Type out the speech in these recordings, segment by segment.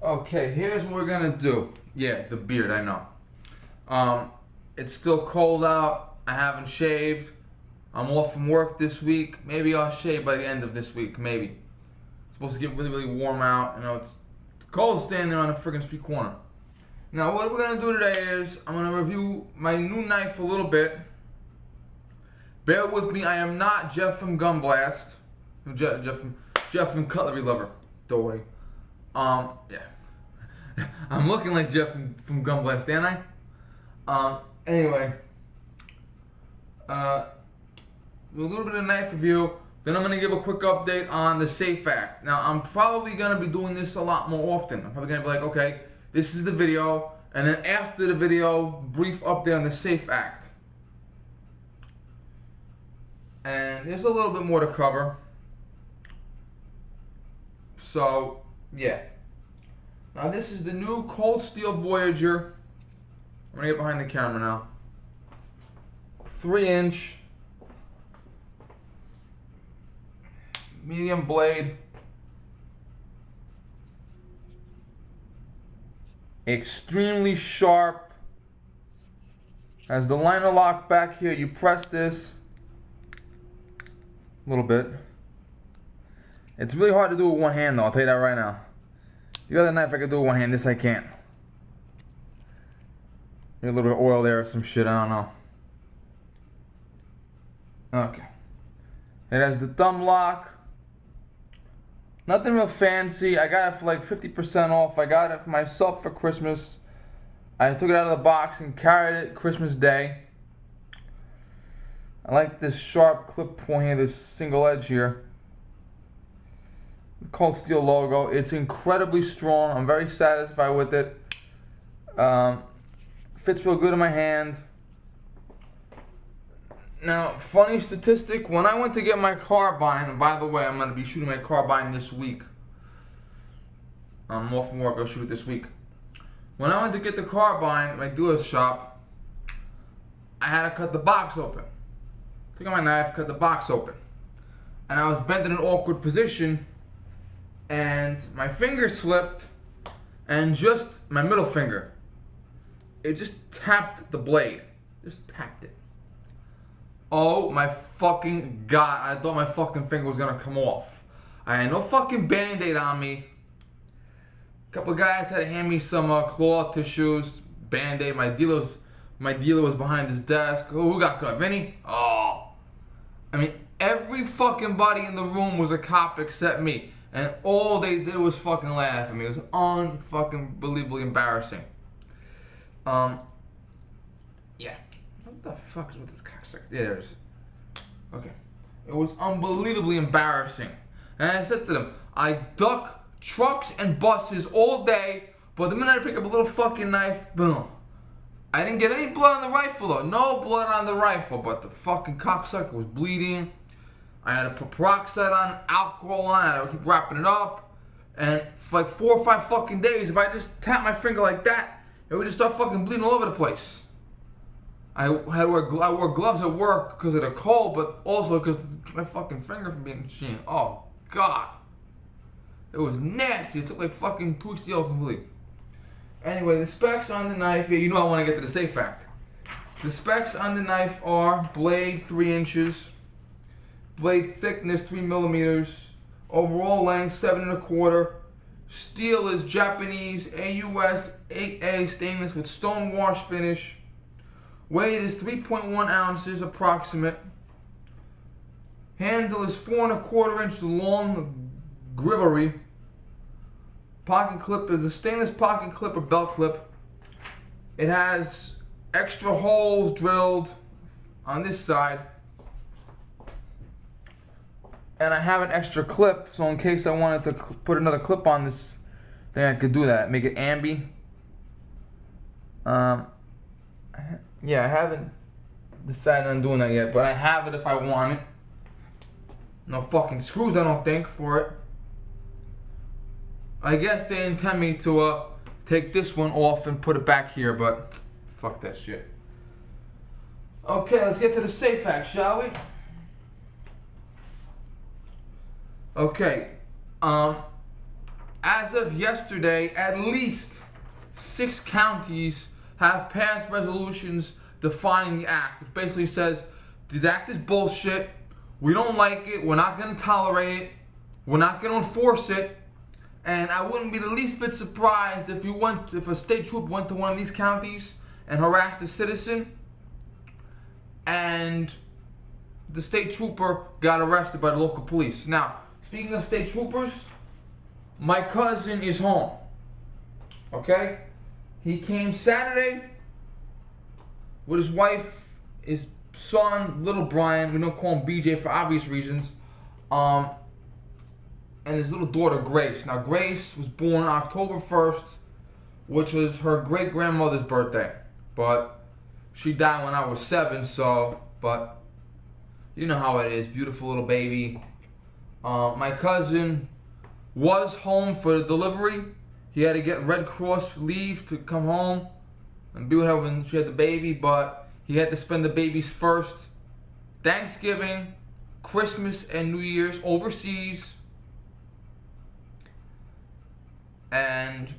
Okay, here's what we're gonna do. Yeah, the beard, I know. It's still cold out. I haven't shaved. I'm off from work this week. Maybe I'll shave by the end of this week. Maybe. It's supposed to get really, really warm out. You know, it's cold standing there on a friggin' street corner. Now, what we're gonna do today is I'm gonna review my new knife a little bit. Bear with me. I am not Jeff from Gun Blast. Jeff from Cutlery Lover. Don't worry. Yeah. I'm looking like Jeff from Gun Blast, ain't I? Anyway. A little bit of knife review. Then I'm going to give a quick update on the UNSAFE Act. Now, I'm probably going to be doing this a lot more often. I'm probably going to be like, okay, this is the video. And then after the video, brief update on the UNSAFE Act. And there's a little bit more to cover. So, yeah. Now this is the new cold steel Voyager. I'm gonna get behind the camera now. 3-inch medium blade. Extremely sharp. Has the liner lock back here. You press this a little bit. It's really hard to do with one hand though, I'll tell you that right now. The other knife I could do with one hand, this I can't. Maybe a little bit of oil there or some shit, I don't know. Okay. It has the thumb lock. Nothing real fancy. I got it for like 50% off. I got it for myself for Christmas. I took it out of the box and carried it Christmas Day. I like this sharp clip point here, this single edge here. The cold steel logo. It's incredibly strong. I'm very satisfied with it. Fits real good in my hand. Now, funny statistic, when I went to get my carbine, and by the way, I'm going to be shooting my carbine this week. I'm off from work, I'll shoot it this week. When I went to get the carbine at my dealer's shop, I had to cut the box open. Took out my knife, cut the box open. And I was bent in an awkward position, and my finger slipped, and just my middle finger, it just tapped the blade. Just tapped it. Oh my fucking god, I thought my fucking finger was gonna come off. I had no fucking band-aid on me. A couple guys had to hand me some cloth tissues, band-aid. My dealer was behind his desk. Oh, who got cut? Vinny? Oh. I mean, every fucking body in the room was a cop except me. And all they did was fucking laugh at me. It was unfucking believably embarrassing. Yeah. What the fuck is with this cocksucker? Yeah, there it is. Okay. It was unbelievably embarrassing. And I said to them, I duck trucks and buses all day, but the minute I pick up a little fucking knife, boom. I didn't get any blood on the rifle though. No blood on the rifle, but the fucking cocksucker was bleeding. I had to put peroxide on, alcohol on, I had to keep wrapping it up. And for like 4 or 5 fucking days, if I just tap my finger like that, it would just start fucking bleeding all over the place. I wore gloves at work because of the cold, but also because my fucking finger from being machined. Oh, God. It was nasty. It took like fucking 2 weeks to heal completely. Anyway, the specs on the knife, yeah, you know I want to get to the UNSAFE Act. The specs on the knife are blade 3 inches. Blade thickness 3 millimeters. Overall length 7 1/4. Steel is Japanese AUS 8A stainless with stone wash finish. Weight is 3.1 ounces approximate. Handle is 4 1/4 inch long grivery. Pocket clip is a stainless pocket clip or belt clip. It has extra holes drilled on this side. And I have an extra clip, so in case I wanted to put another clip on this thing, I could do that. Make it ambi. Yeah, I haven't decided on doing that yet, but I have it if I want it. No fucking screws, I don't think, for it. I guess they intend me to take this one off and put it back here, but fuck that shit. Okay, let's get to the UNSAFE Act, shall we? Okay. as of yesterday, at least 6 counties have passed resolutions defying the act, which basically says this act is bullshit. We don't like it. We're not going to tolerate it. We're not going to enforce it. And I wouldn't be the least bit surprised if a state trooper went to one of these counties and harassed a citizen, and the state trooper got arrested by the local police. Now, speaking of state troopers, my cousin is home. Okay? He came Saturday with his wife, his son, little Brian. We don't call him BJ for obvious reasons. And his little daughter, Grace. Now, Grace was born October 1st, which was her great-grandmother's birthday. But she died when I was 7, so, but you know how it is. Beautiful little baby. My cousin was home for the delivery. He had to get Red Cross leave to come home and be with her when she had the baby, but he had to spend the baby's first Thanksgiving, Christmas, and New Year's overseas. And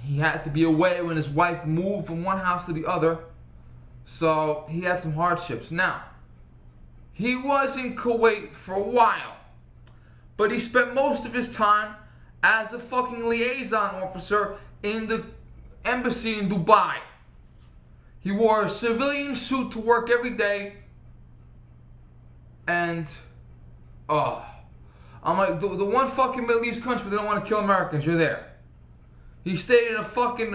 he had to be away when his wife moved from one house to the other, so he had some hardships. Now, he was in Kuwait for a while, but he spent most of his time as a fucking liaison officer in the embassy in Dubai. He wore a civilian suit to work every day, and I'm like, the one fucking Middle East country they don't want to kill Americans, you're there. He stayed in a fucking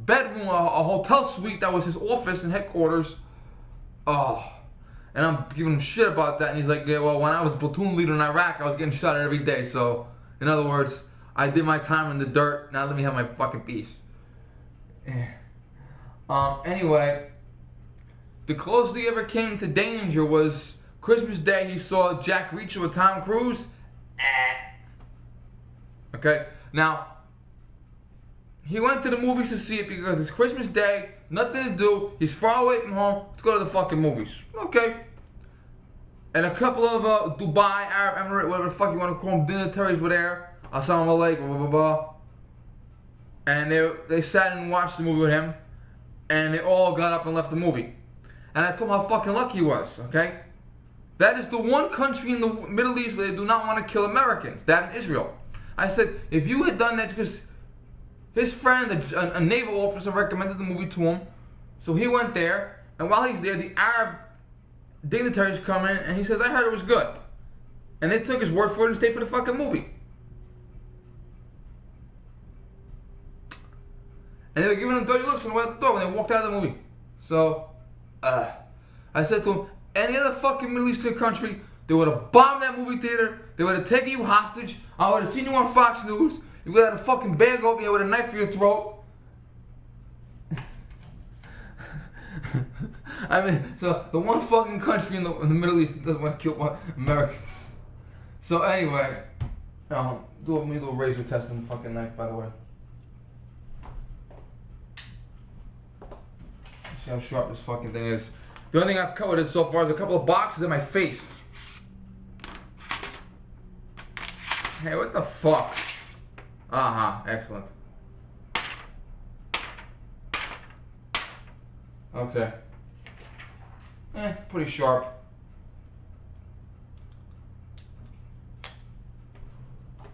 bedroom, a hotel suite that was his office and headquarters. And I'm giving him shit about that, and he's like, yeah, well, when I was platoon leader in Iraq, I was getting shot at every day, so, in other words, I did my time in the dirt, now let me have my fucking peace. Anyway, the closest he ever came to danger was Christmas Day. He saw Jack Reacher with Tom Cruise. Okay, now, he went to the movies to see it because it's Christmas Day, nothing to do, he's far away from home, let's go to the fucking movies. Okay. And a couple of Dubai, Arab Emirate, whatever the fuck you want to call them, dignitaries were there. Assalamu alaikum, blah, blah, blah. And they sat and watched the movie with him, and they all got up and left the movie. And I told him how fucking lucky he was, okay? That is the one country in the Middle East where they do not want to kill Americans, that and Israel. I said, if you had done that because his friend, a naval officer, recommended the movie to him, so he went there, and while he's there, the Arab dignitaries come in, and he says, I heard it was good. And they took his word for it and stayed for the fucking movie. And they were giving him dirty looks on the way out the door when they walked out of the movie. So, I said to him, any other fucking Middle Eastern country, they would have bombed that movie theater, they would have taken you hostage, I would have seen you on Fox News, you would have had a fucking bag over you with a knife for your throat. I mean, so the one fucking country in the Middle East that doesn't want to kill Americans. So anyway, let me do a razor test on the fucking knife, by the way. See how sharp this fucking thing is. The only thing I've covered is so far is a couple of boxes in my face. Hey, what the fuck? Excellent. Okay. Pretty sharp.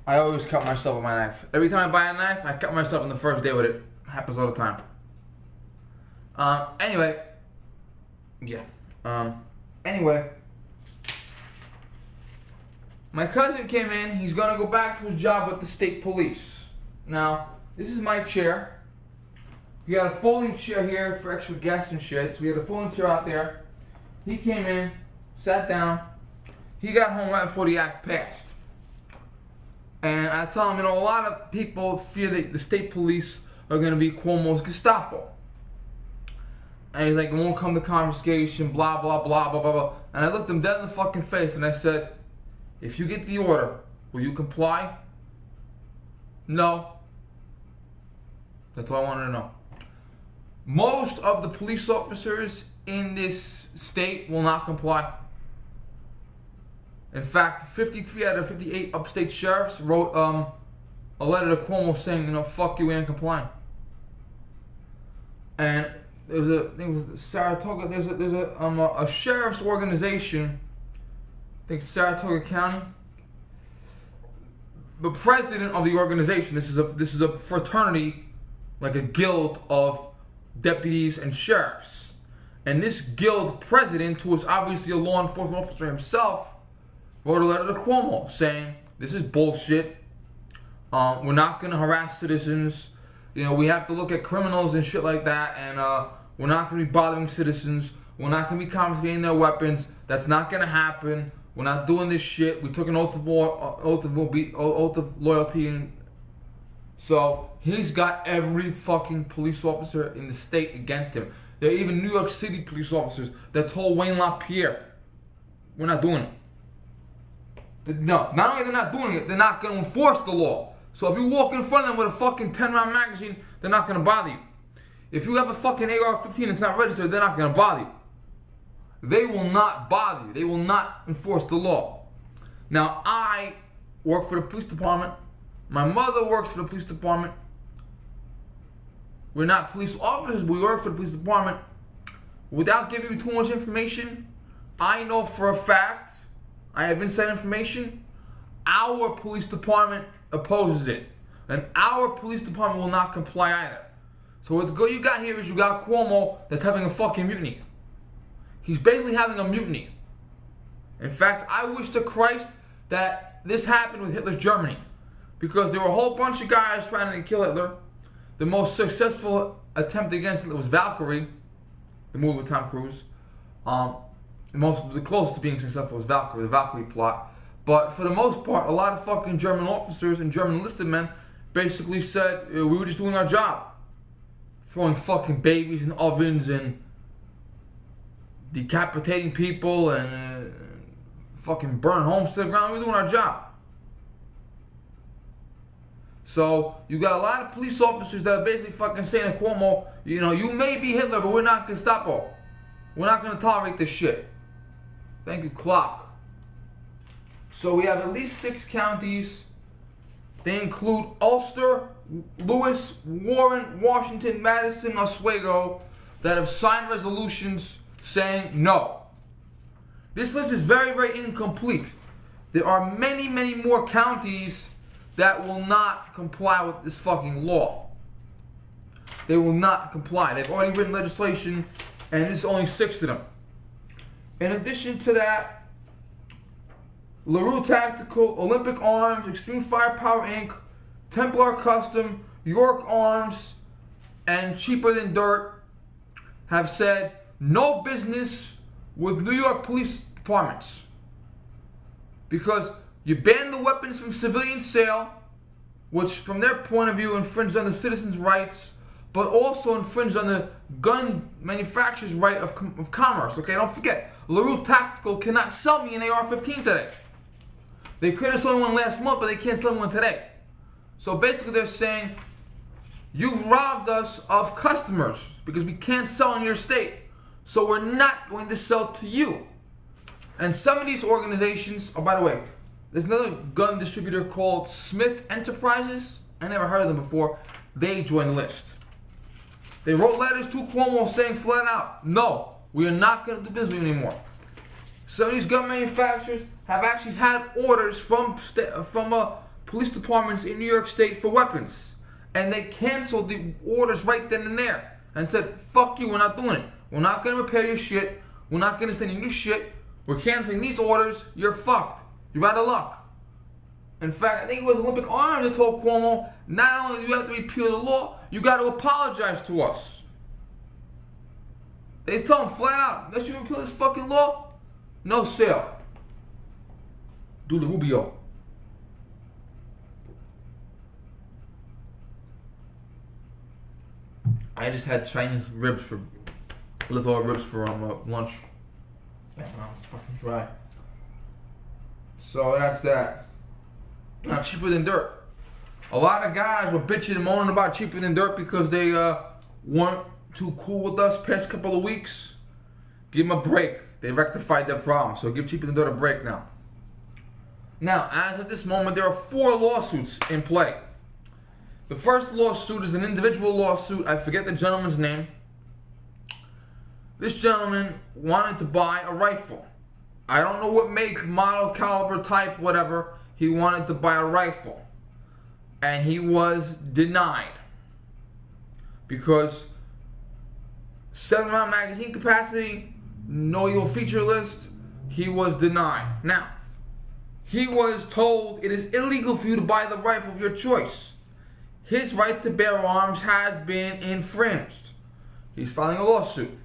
I always cut myself with my knife. Every time I buy a knife, I cut myself on the first day with it. Happens all the time. Anyway. Yeah. Anyway. My cousin came in. He's going to go back to his job with the state police. Now, this is my chair. We got a folding chair here for extra guests and shit. So we had a folding chair out there. He came in, sat down. He got home right before the act passed. And I tell him, a lot of people fear that the state police are going to be Cuomo's Gestapo. And he's like, it won't come to confiscation, blah, blah, blah, blah, blah, blah. And I looked him dead in the fucking face and I said, if you get the order, will you comply? No. That's all I wanted to know. Most of the police officers in this state will not comply. In fact, 53 out of 58 upstate sheriffs wrote a letter to Cuomo saying, you know, fuck you, we ain't complying. And there was I think it was Saratoga. There's a sheriff's organization. I think Saratoga County. The president of the organization. This is a fraternity, like a guild of deputies and sheriffs. And this guild president, who is obviously a law enforcement officer himself, wrote a letter to Cuomo saying, "This is bullshit. We're not going to harass citizens. You know, we have to look at criminals and shit like that, and we're not going to be bothering citizens. We're not going to be confiscating their weapons. That's not going to happen. We're not doing this shit. We took an oath of loyalty." And so he's got every fucking police officer in the state against him. There are even New York City police officers that told Wayne LaPierre, "We're not doing it." No, not only they're not doing it, they're not going to enforce the law. So if you walk in front of them with a fucking 10-round magazine, they're not going to bother you. If you have a fucking AR-15 that's not registered, they're not going to bother you. They will not bother you. They will not enforce the law. Now, I work for the police department. My mother works for the police department. We're not police officers, but we work for the police department. Without giving you too much information, I know for a fact, I have inside information, our police department opposes it. And our police department will not comply either. So what you got here is you got Cuomo that's having a fucking mutiny. He's basically having a mutiny. In fact, I wish to Christ that this happened with Hitler's Germany. Because there were a whole bunch of guys trying to kill Hitler. The most successful attempt against Hitler was Valkyrie, the movie with Tom Cruise. The closest to being successful was Valkyrie, the Valkyrie plot. But for the most part, a lot of fucking German officers and German enlisted men basically said we were just doing our job. Throwing fucking babies in ovens and decapitating people and fucking burning homes to the ground. We're doing our job. So you got a lot of police officers that are basically fucking saying to Cuomo, you know, you may be Hitler, but we're not Gestapo. We're not going to tolerate this shit. Thank you, clock. So we have at least 6 counties. They include Ulster, Lewis, Warren, Washington, Madison, Oswego that have signed resolutions saying no. This list is very, very incomplete. There are many, many more counties that will not comply with this fucking law. They will not comply. They've already written legislation, and there's only 6 of them. In addition to that, LaRue Tactical, Olympic Arms, Extreme Firepower Inc., Templar Custom, York Arms, and Cheaper Than Dirt have said no business with New York police departments. Because you ban the weapons from civilian sale, which from their point of view infringes on the citizens' rights, but also infringes on the gun manufacturer's right of commerce. Okay, don't forget, LaRue Tactical cannot sell me an AR-15 today. They could have sold one last month, but they can't sell one today. So basically they're saying, you've robbed us of customers because we can't sell in your state. So we're not going to sell to you. And some of these organizations, oh, by the way, there's another gun distributor called Smith Enterprises. I never heard of them before. They joined the list. They wrote letters to Cuomo saying flat out, no, we are not going to do business with you anymore. Some of these gun manufacturers have actually had orders from police departments in New York State for weapons. And they canceled the orders right then and there. And said, fuck you, we're not doing it. We're not going to repair your shit. We're not going to send you new shit. We're canceling these orders. You're fucked. You're out of luck. In fact, I think it was Olympic Arms that told Cuomo, not only do you have to repeal the law, you got to apologize to us. They told him flat out, unless you repeal this fucking law, no sale. Do the Rubio. I just had Chinese ribs for little ribs for lunch. Yeah, it's fucking dry. So that's that. Not Cheaper Than Dirt. A lot of guys were bitching and moaning about Cheaper Than Dirt because they weren't too cool with us past couple of weeks. Give them a break. They rectified their problem. So give Cheaper Than Dirt a break now. Now, as of this moment, there are 4 lawsuits in play. The first lawsuit is an individual lawsuit. I forget the gentleman's name. This gentleman wanted to buy a rifle. I don't know what make, model, caliber, type, whatever. He wanted to buy a rifle. And he was denied. Because 7-round magazine capacity, no evil feature list, he was denied. Now, he was told it is illegal for you to buy the rifle of your choice. His right to bear arms has been infringed. He's filing a lawsuit.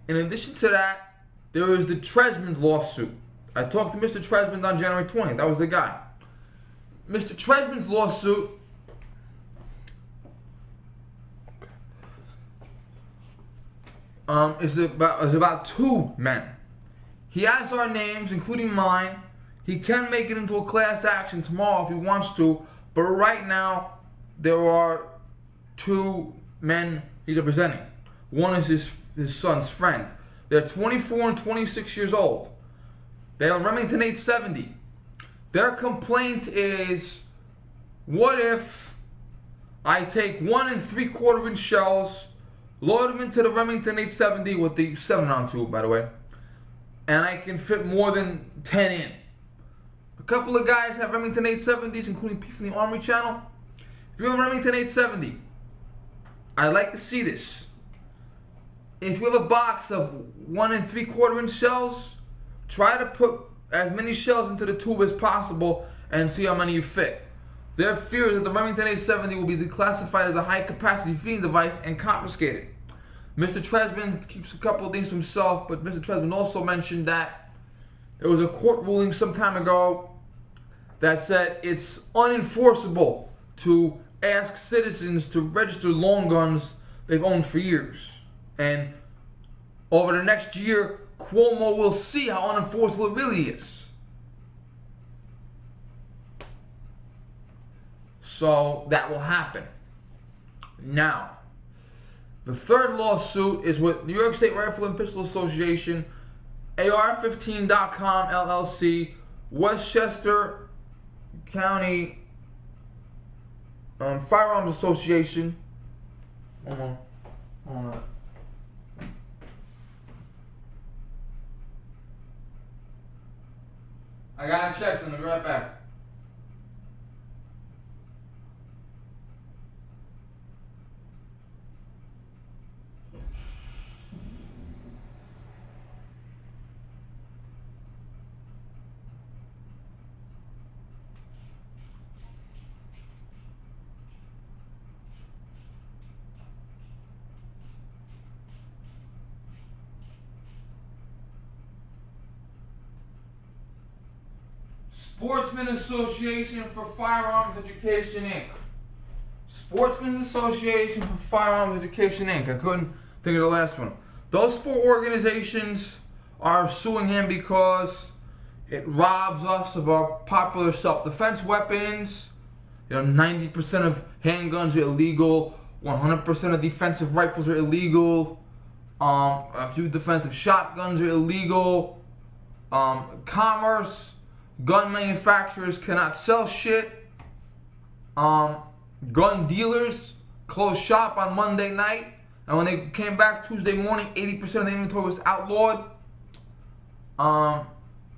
In addition to that, there is the Tresmond lawsuit. I talked to Mr. Tresmond on January 20th. That was the guy. Mr. Tresmond's lawsuit is about 2 men. He has our names, including mine. He can make it into a class action tomorrow if he wants to, but right now there are 2 men he's representing. One is his son's friend. They're 24 and 26 years old. They are Remington 870. Their complaint is, what if I take 1 3/4 inch shells, load them into the Remington 870 with the 7-round tube, by the way, and I can fit more than 10 in. A couple of guys have Remington 870s, including Pete from the Army channel. If you have a Remington 870, I'd like to see this. If you have a box of 1 3/4 inch shells, try to put as many shells into the tube as possible and see how many you fit. Their fear is that the Remington 870 will be declassified as a high-capacity feeding device and confiscated. Mr. Tresmond keeps a couple of things to himself, but Mr. Tresmond also mentioned that there was a court ruling some time ago that said it's unenforceable to ask citizens to register long guns they've owned for years. And over the next year, Cuomo will see how unenforceable it really is. So that will happen. Now, the third lawsuit is with New York State Rifle and Pistol Association, AR15.com LLC, Westchester County Firearms Association. Hold on. I gotta check, so I'm gonna be right back. Sportsman Association for Firearms Education, Inc. Sportsman Association for Firearms Education, Inc. I couldn't think of the last one. Those 4 organizations are suing him because it robs us of our popular self-defense weapons. 90% of handguns are illegal. 100% of defensive rifles are illegal. A few defensive shotguns are illegal. Commerce. Gun manufacturers cannot sell shit. Gun dealers closed shop on Monday night, and when they came back Tuesday morning, 80% of the inventory was outlawed.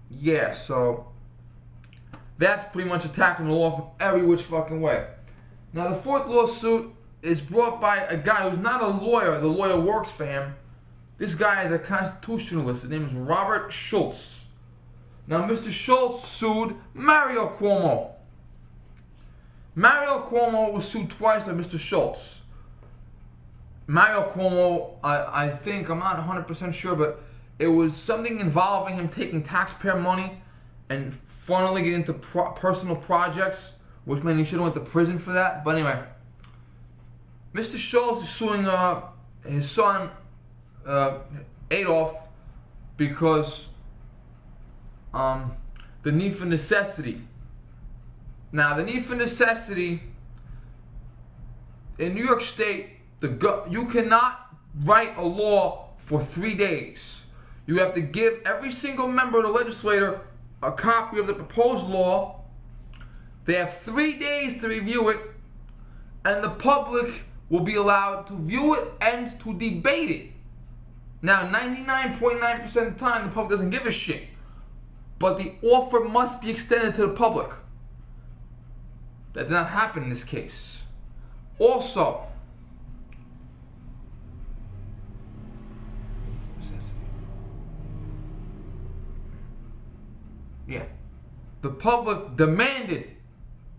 Yeah, so that's pretty much attacking the law from every which fucking way. Now, the 4th lawsuit is brought by a guy who's not a lawyer. The lawyer works for him. This guy is a constitutionalist. His name is Robert Schultz. Now, Mr. Schultz sued Mario Cuomo. Mario Cuomo was sued twice by Mr. Schultz. Mario Cuomo, I think, I'm not 100% sure, but it was something involving him taking taxpayer money and funneling it into personal projects, which meant he should have went to prison for that. But anyway, Mr. Schultz is suing his son, Adolf, because the need for necessity. Now, the need for necessity in New York State, you cannot write a law for 3 days. You have to give every single member of the legislature a copy of the proposed law. They have 3 days to review it, and the public will be allowed to view it and to debate it. Now, 99.9% of the time, the public doesn't give a shit. But the offer must be extended to the public. That did not happen in this case. Also, the public demanded.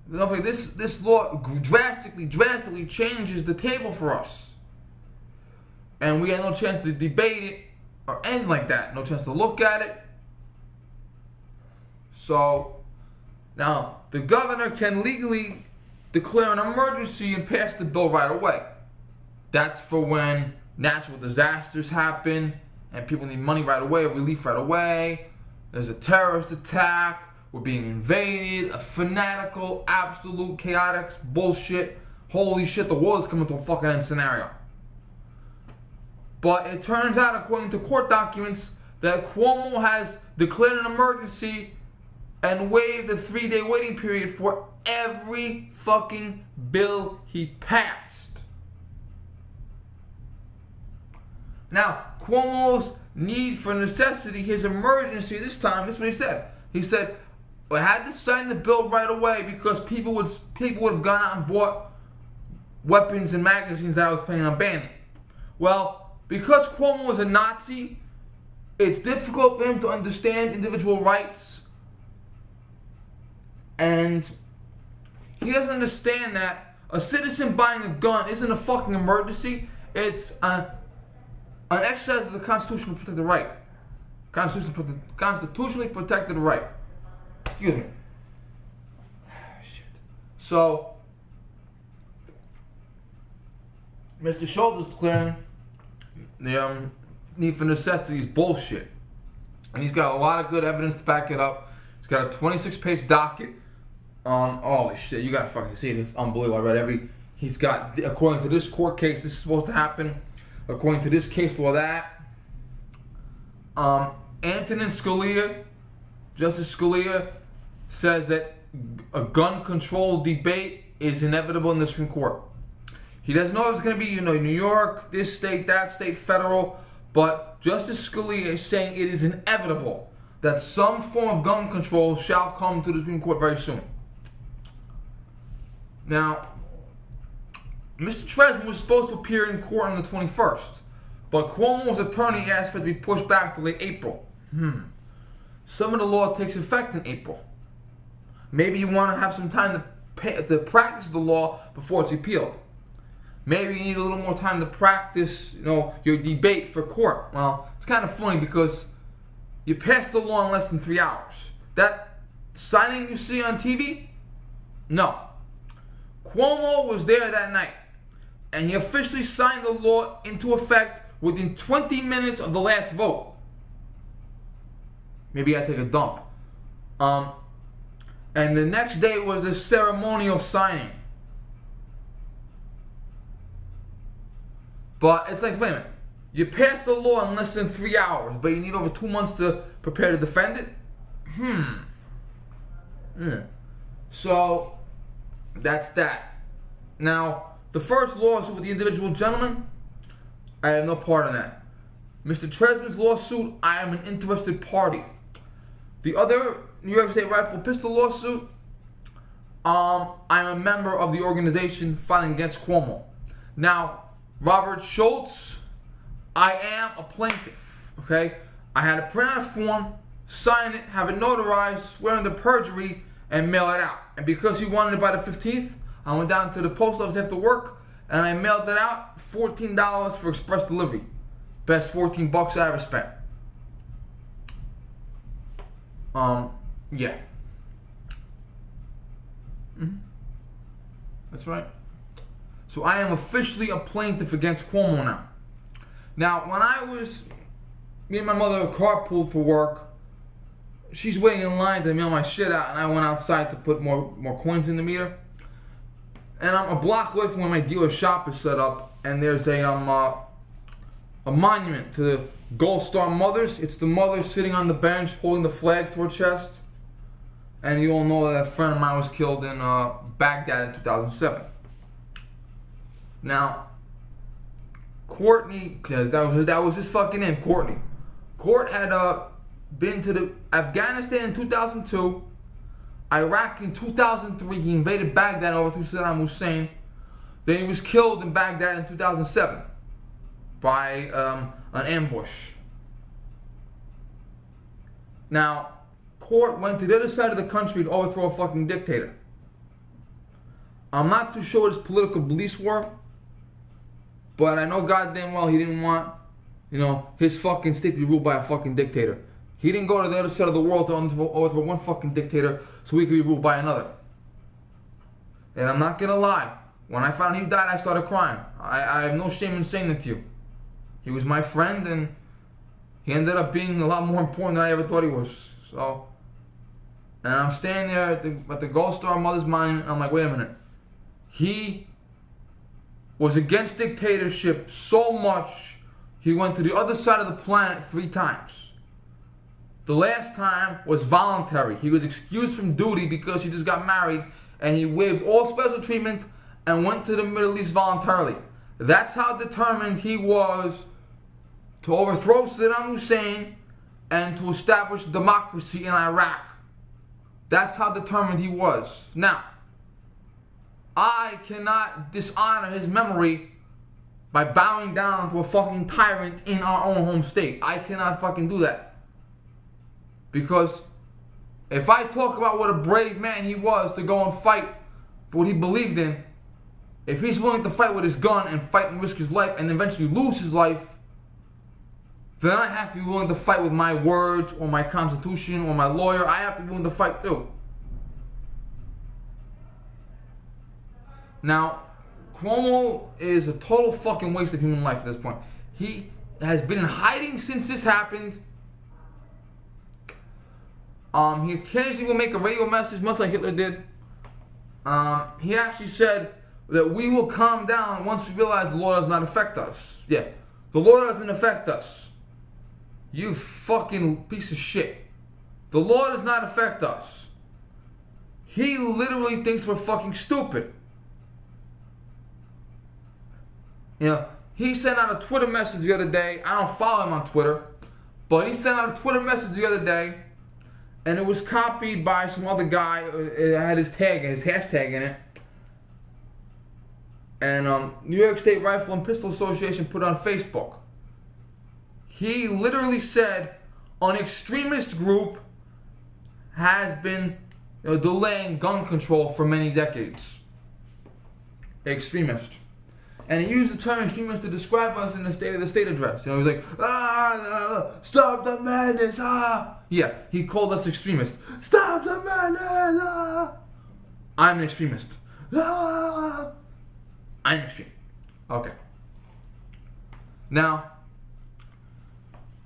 This law drastically changes the table for us. And we had no chance to debate it or anything like that. No chance to look at it. So, now, the governor can legally declare an emergency and pass the bill right away. That's for when natural disasters happen and people need money right away, relief right away. There's a terrorist attack. We're being invaded. A fanatical, absolute, chaotic bullshit. Holy shit, the world is coming to a fucking end scenario. But it turns out, according to court documents, that Cuomo has declared an emergency and waived the 3-day waiting period for every fucking bill he passed. Now, Cuomo's need for necessity, his emergency this time, this is what he said. He said, I had to sign the bill right away because people would have gone out and bought weapons and magazines that I was planning on banning. Well, because Cuomo was a Nazi, it's difficult for him to understand individual rights. And he doesn't understand that a citizen buying a gun isn't a fucking emergency. It's an exercise of the constitutionally protected right. Constitutionally protected right. Excuse me. Shit. So, Mr. Schultz is declaring the need for necessity is bullshit. And he's got a lot of good evidence to back it up. He's got a 26-page docket on holy shit. You gotta fucking see it. It's unbelievable. I read he's got, according to this court case, this is supposed to happen. According to this case law, that. Antonin Scalia, Justice Scalia, says that a gun control debate is inevitable in the Supreme Court. He doesn't know if it's going to be, New York, this state, that state, federal, but Justice Scalia is saying it is inevitable that some form of gun control shall come to the Supreme Court very soon. Now, Mr. Tresman was supposed to appear in court on the 21st, but Cuomo's attorney asked for it to be pushed back to late April. Some of the law takes effect in April. Maybe you want to have some time to practice the law before it's repealed. Maybe you need a little more time to practice, your debate for court. Well, it's kind of funny because you passed the law in less than 3 hours. That signing you see on TV? No. Cuomo was there that night, and he officially signed the law into effect within 20 minutes of the last vote. Maybe I take a dump. And the next day was the ceremonial signing. But it's like, wait a minute. You passed the law in less than 3 hours, but you need over 2 months to prepare to defend it? So, that's that. Now, the first lawsuit with the individual gentleman, I have no part in that. Mr. Tresman's lawsuit, I am an interested party. The other New York State Rifle Pistol lawsuit, I'm a member of the organization fighting against Cuomo. Now, Robert Schultz, I am a plaintiff, okay? I had to print out a form, sign it, have it notarized, swear under perjury, and mail it out. And because he wanted it by the 15th, I went down to the post office after work, and I mailed it out, $14 for express delivery. Best $14 I ever spent. Yeah. That's right. So I am officially a plaintiff against Cuomo now. Now, when me and my mother carpooled for work, she's waiting in line to mail my shit out, and I went outside to put more coins in the meter. And I'm a block away from where my dealer shop is set up, and there's a monument to the Gold Star mothers. It's the mother sitting on the bench holding the flag to her chest. And you all know that a friend of mine was killed in Baghdad in 2007. Now, Courtney, because that was his fucking name, Courtney. Court had been to the Afghanistan in 2002, Iraq in 2003. He invaded Baghdad over through Saddam Hussein. Then he was killed in Baghdad in 2007 by an ambush. Now, Court went to the other side of the country to overthrow a fucking dictator. I'm not too sure what his political beliefs were, but I know goddamn well he didn't want, his fucking state to be ruled by a fucking dictator. He didn't go to the other side of the world to overthrow one fucking dictator so he could be ruled by another. And I'm not gonna lie, when I found he died, I started crying. I have no shame in saying it to you. He was my friend, and he ended up being a lot more important than I ever thought he was. So, and I'm standing there at the Gold Star Mother's Mine, and I'm like, wait a minute. He was against dictatorship so much, he went to the other side of the planet 3 times. The last time was voluntary. He was excused from duty because he just got married, and he waived all special treatment and went to the Middle East voluntarily. That's how determined he was to overthrow Saddam Hussein and to establish democracy in Iraq. That's how determined he was. Now, I cannot dishonor his memory by bowing down to a fucking tyrant in our own home state. I cannot fucking do that. Because if I talk about what a brave man he was to go and fight for what he believed in, if he's willing to fight with his gun and fight and risk his life and eventually lose his life, then I have to be willing to fight with my words or my constitution or my lawyer. I have to be willing to fight too. Now, Cuomo is a total fucking waste of human life at this point. He has been in hiding since this happened. He occasionally will make a radio message, much like Hitler did. He actually said that we will calm down once we realize the law does not affect us. Yeah, the law doesn't affect us. You fucking piece of shit. The law does not affect us. He literally thinks we're fucking stupid. He sent out a Twitter message the other day. I don't follow him on Twitter, but he sent out a Twitter message the other day, and it was copied by some other guy. It had his hashtag in it. And New York State Rifle and Pistol Association put it on Facebook. He literally said an extremist group has been delaying gun control for many decades. Extremist. And he used the term extremist to describe us in the State of the State address. He was like, stop the madness, Yeah, he called us extremists. Stop the madness, I'm an extremist. I'm extreme. Okay. Now,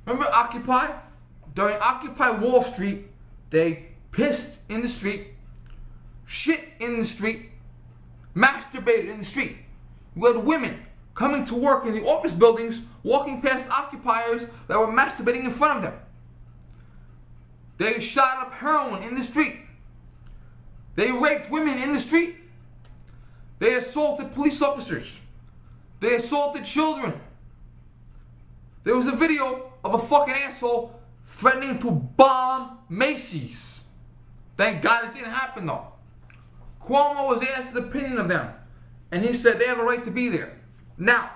remember Occupy? During Occupy Wall Street, they pissed in the street, shit in the street, masturbated in the street. We had women coming to work in the office buildings, walking past occupiers that were masturbating in front of them. They shot up heroin in the street. They raped women in the street. They assaulted police officers. They assaulted children. There was a video of a fucking asshole threatening to bomb Macy's. Thank God it didn't happen though. Cuomo was asked his opinion of them, and he said they have a right to be there. Now,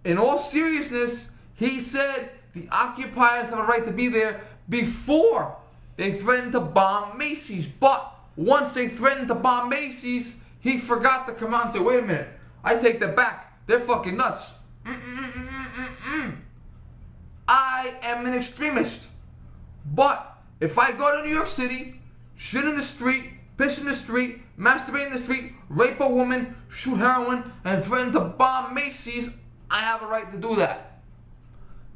in all seriousness, he said the occupiers have a right to be there before they threatened to bomb Macy's. But once they threatened to bomb Macy's, he forgot to come out and say, wait a minute, I take that back. They're fucking nuts. I am an extremist. But if I go to New York City, shit in the street, piss in the street, masturbate in the street, rape a woman, shoot heroin, and threaten to bomb Macy's, I have a right to do that.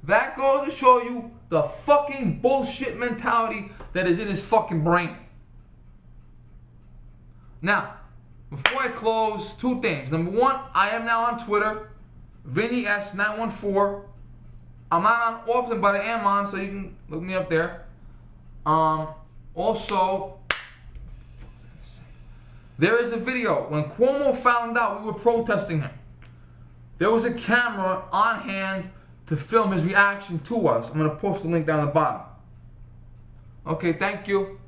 That goes to show you the fucking bullshit mentality that is in his fucking brain. Now, before I close, 2 things. Number 1, I am now on Twitter, VinnyS914. I'm not on often, but I am on, so you can look me up there. Also, There is a video when Cuomo found out we were protesting him. There was a camera on hand to film his reaction to us. I'm going to post the link down at the bottom. Okay, thank you.